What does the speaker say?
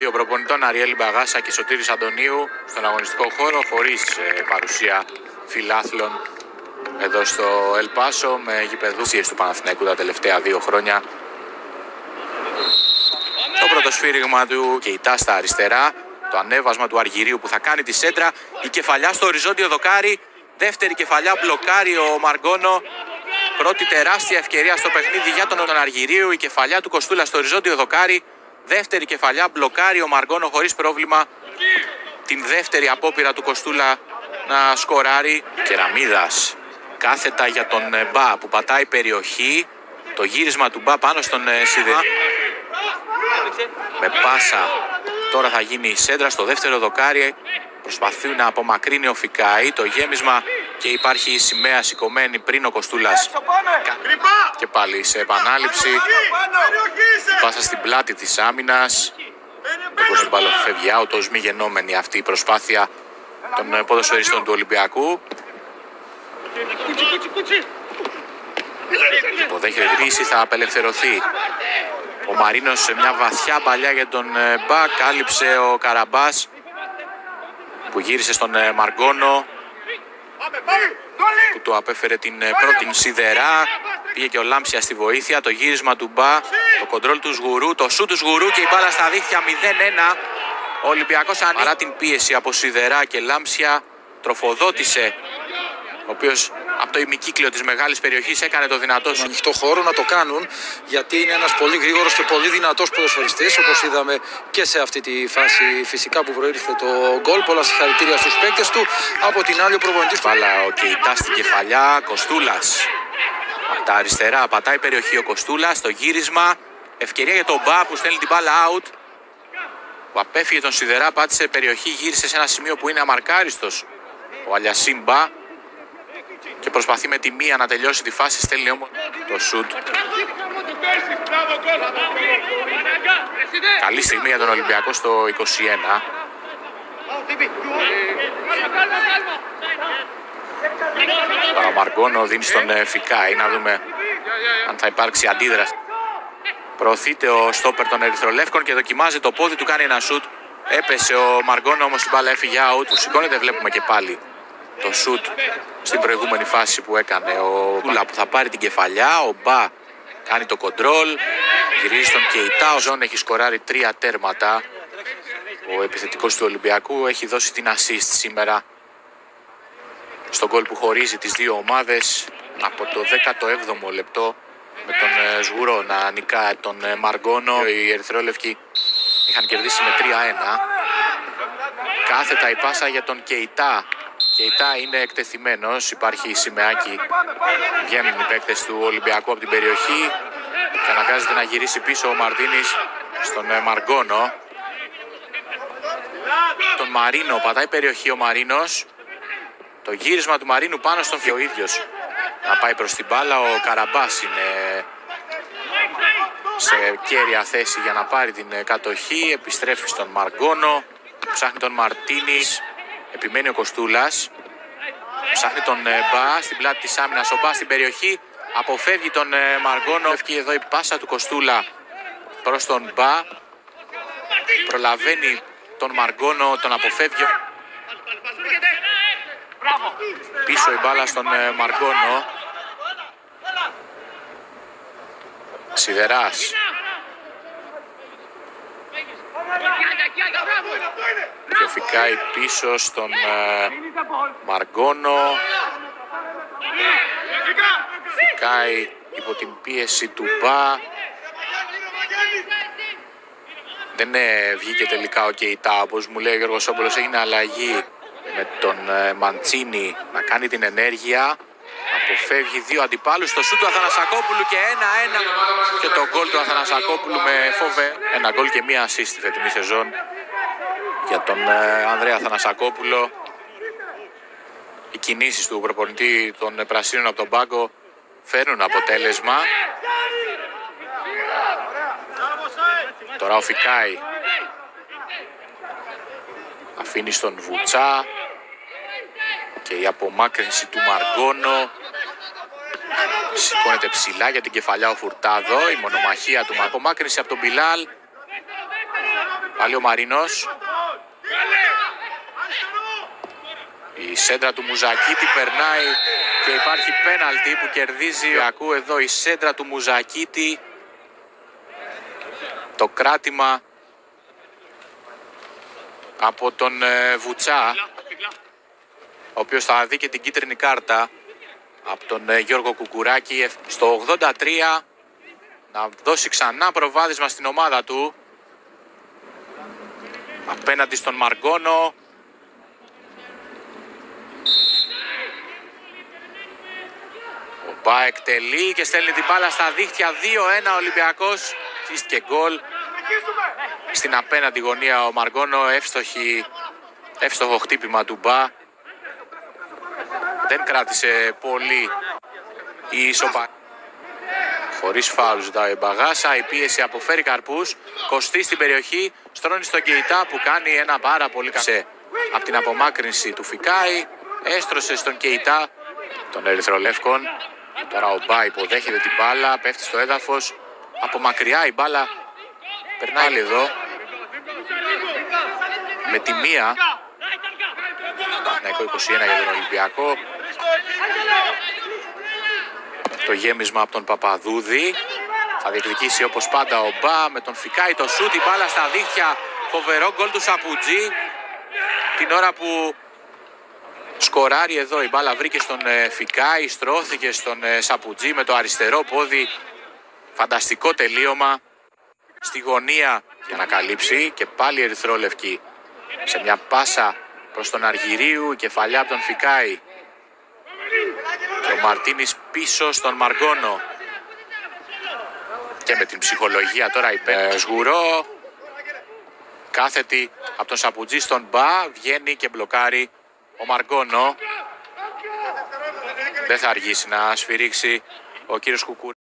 Ο προπονητών Αριέλη Μπαγάσα και Σωτήρης Αντωνίου στον αγωνιστικό χώρο, χωρίς παρουσία φιλάθλων εδώ στο Ελπάσο, με γηπεδούσεις του Παναθηναϊκού τα τελευταία 2 χρόνια. Το πρώτο σφύριγμα του Κεϊτά στα αριστερά, το ανέβασμα του Αργυρίου που θα κάνει τη σέντρα, η κεφαλιά στο οριζόντιο δοκάρι, δεύτερη κεφαλιά μπλοκάρει ο Μαργκόνο. Πρώτη τεράστια ευκαιρία στο παιχνίδι για τον Αργυρίου, η κεφαλιά του Κοστούλα στο οριζόντιο δοκάρι. Δεύτερη κεφαλιά μπλοκάρει ο Μαργκόνο χωρίς πρόβλημα. Την δεύτερη απόπειρα του Κοστούλα να σκοράρει. Κεραμίδας κάθετα για τον Μπα που πατάει περιοχή. Το γύρισμα του Μπα πάνω στον Σιδερά. Με πάσα τώρα θα γίνει η σέντρα στο δεύτερο δοκάρι. Προσπαθεί να απομακρύνει ο Φικάη το γέμισμα και υπάρχει η σημαία σηκωμένη πριν ο Κοστούλας. Και πάλι σε επανάληψη. Πάσα στην πλάτη της άμυνας. Το Κοστούμπαλο φεύγει out, ως μη γενόμενη αυτή η προσπάθεια των ποδοσφαιριστών του Ολυμπιακού. Υποδέχεται την πίεση, θα απελευθερωθεί. Ο Μαρίνος σε μια βαθιά παλιά για τον Μπα, κάλυψε ο Καραμπάς που γύρισε στον Μαργκόνο που του απέφερε την πρώτη σιδερά. Πήγε και ο Λάμψια στη βοήθεια. Το γύρισμα του Μπα, το κοντρόλ του Σγουρού, το σούτ του Σγουρού και η μπάλα στα δίχτυα 0-1. Ο Ολυμπιακός παρά την πίεση από Σιδερά και Λάμψια τροφοδότησε, ο οποίος από το ημικύκλιο της μεγάλης περιοχής έκανε το δυνατό σου. Ανοιχτό χώρο να το κάνουν, γιατί είναι ένας πολύ γρήγορος και πολύ δυνατός ποδοσφαιριστής, όπως είδαμε και σε αυτή τη φάση φυσικά που προήλθε το γκολ. Πολλά συγχαρητήρια στους παίκτες του. Από την άλλη ο προπονητής του. Μπάλα ο Κεϊτά στην κεφαλιά, Κοστούλας. Από τα αριστερά πατάει περιοχή ο Κοστούλας, το γύρισμα. Ευκαιρία για τον Μπα που στέλνει την μπάλα out. Που απέφυγε τον Σιδερά, πάτησε περιοχή, γύρισε σε ένα σημείο που είναι αμαρκάριστος ο Αλιασίν Μπα. Και προσπαθεί με τη μία να τελειώσει τη φάση, στέλνει όμως το σουτ. Καλή στιγμή για τον Ολυμπιακό στο 21. Ο Μαργκόνο δίνει στον Φικάη, να δούμε αν θα υπάρξει αντίδραση. Προωθείται ο στόπερ των Ερυθρολεύκων και δοκιμάζει το πόδι του, κάνει ένα σουτ. Έπεσε ο Μαργκόνο, όμως η μπάλα έφυγε out. Που σηκώνεται, βλέπουμε και πάλι το σουτ στην προηγούμενη φάση που έκανε ο Πούλα που θα πάρει την κεφαλιά. Ο Μπα κάνει το κοντρόλ, γυρίζει στον Κεϊτά. Ο Ζων έχει σκοράρει 3 τέρματα. Ο επιθετικός του Ολυμπιακού έχει δώσει την assist σήμερα στον γκολ που χωρίζει τις δύο ομάδες από το 17ο λεπτό, με τον Σγουρό να νικά τον Μαργκόνο. Οι Ερυθρόλευκοι είχαν κερδίσει με 3-1. Κάθετα η πάσα για τον Κεϊτά. Κεϊτά είναι εκτεθειμένος, υπάρχει σημαίακι. Βγαίνουν οι παίκτες του Ολυμπιακού από την περιοχή και αναγκάζεται να γυρίσει πίσω ο Μαρτίνης στον Μαργκόνο. Τον Μαρίνο, πατάει περιοχή ο Μαρίνος. Το γύρισμα του Μαρίνου πάνω στον ο ίδιος να πάει προς την μπάλα. Ο Καραμπάς είναι σε κέρια θέση για να πάρει την κατοχή. Επιστρέφει στον Μαργκόνο, ψάχνει τον Μαρτίνης. Επιμένει ο Κοστούλας. Ψάχνει τον Μπα στην πλάτη της άμυνας. Ο Μπα στην περιοχή. Αποφεύγει τον Μαργκόνο. Ευκεί εδώ η πάσα του Κοστούλα προς τον Μπα. Προλαβαίνει τον Μαργκόνο, τον αποφεύγει. Πίσω η μπάλα στον Μαργκόνο. Σιδεράς. Και Φικάη πίσω στον Μαργκόνο. Φικάη υπό την πίεση του Μπα. Δεν βγήκε τελικά ο Κεϊτά, όπως μου λέει ο Γιώργος Όπολος. Έγινε αλλαγή με τον Μαντσίνη να κάνει την ενέργεια. Αποφεύγει δύο αντιπάλους. Το σούτ του Αθανασακόπουλου και 1-1. Και το γκολ του Αθανασακόπουλου με φόβε. Ένα γκολ και μία assist στη φετινή σεζόν για τον Ανδρέα Αθανασακόπουλο. Οι κινήσεις του προπονητή των Πρασίνων από τον πάγκο φέρνουν αποτέλεσμα. Τώρα ο Φικάη αφήνει στον Βουτσά και η απομάκρυνση του Μαργκόνο. Σηκώνεται ψηλά για την κεφαλιά ο Φουρτάδο. Η μονομαχία του, απομάκρυνση από τον Μπιλάλ. Πάλι ο Μαρίνος. Η σέντρα του Μουζακίτη περνάει και υπάρχει πέναλτι που κερδίζει. Ακούω εδώ η σέντρα του Μουζακίτη. Το κράτημα από τον Βουτσά, ο οποίος θα δει και την κίτρινη κάρτα από τον Γιώργο Κουκουράκη. Στο 83 να δώσει ξανά προβάδισμα στην ομάδα του απέναντι στον Μαργκόνο. Ο Μπα εκτελεί και στέλνει την μπάλα στα δίχτυα. 2-1 Ολυμπιακός και γκολ στην απέναντι γωνία. Ο Μαργκόνο, εύστοχο χτύπημα του Μπα. Δεν κράτησε πολύ η ισοπαλία. Χωρίς φάουλ ζητάει η Μπαγάσα, η πίεση αποφέρει καρπούς. Κωστή στην περιοχή, στρώνει στον Κεϊτά που κάνει ένα πάρα πολύ καλό. Από την απομάκρυνση του Φικάη, έστρωσε στον Κεϊτά των Ερυθρολεύκων. Τώρα ο Μπα υποδέχεται την μπάλα, πέφτει στο έδαφος. Από μακριά η μπάλα περνάει εδώ. Με τη μία. Παναθηναϊκό 21 για τον Ολυμπιακό. Το γέμισμα από τον Παπαδούδη. Θα διεκδικήσει όπως πάντα ο Μπα με τον Φικάη το σούτ. Η μπάλα στα δίχτυα. Φοβερό γκολ του Σαπουτζή. Την ώρα που σκοράρει εδώ η μπάλα βρήκε στον Φικάη. Στρώθηκε στον Σαπουτζή με το αριστερό πόδι. Φανταστικό τελείωμα στη γωνία για να καλύψει. Και πάλι ερυθρόλευκη σε μια πάσα προς τον Αργυρίου. Η κεφαλιά από τον Φικάη. Και ο Μαρτίνης πίσω στον Μαργκόνο. Και με την ψυχολογία τώρα υπέρ. Σγουρό. Κάθετη από τον Σαπουτζή στον Μπα. Βγαίνει και μπλοκάρει ο Μαργκόνο. Δεν θα αργήσει να σφυρίξει ο κύριος Κουκουράκης.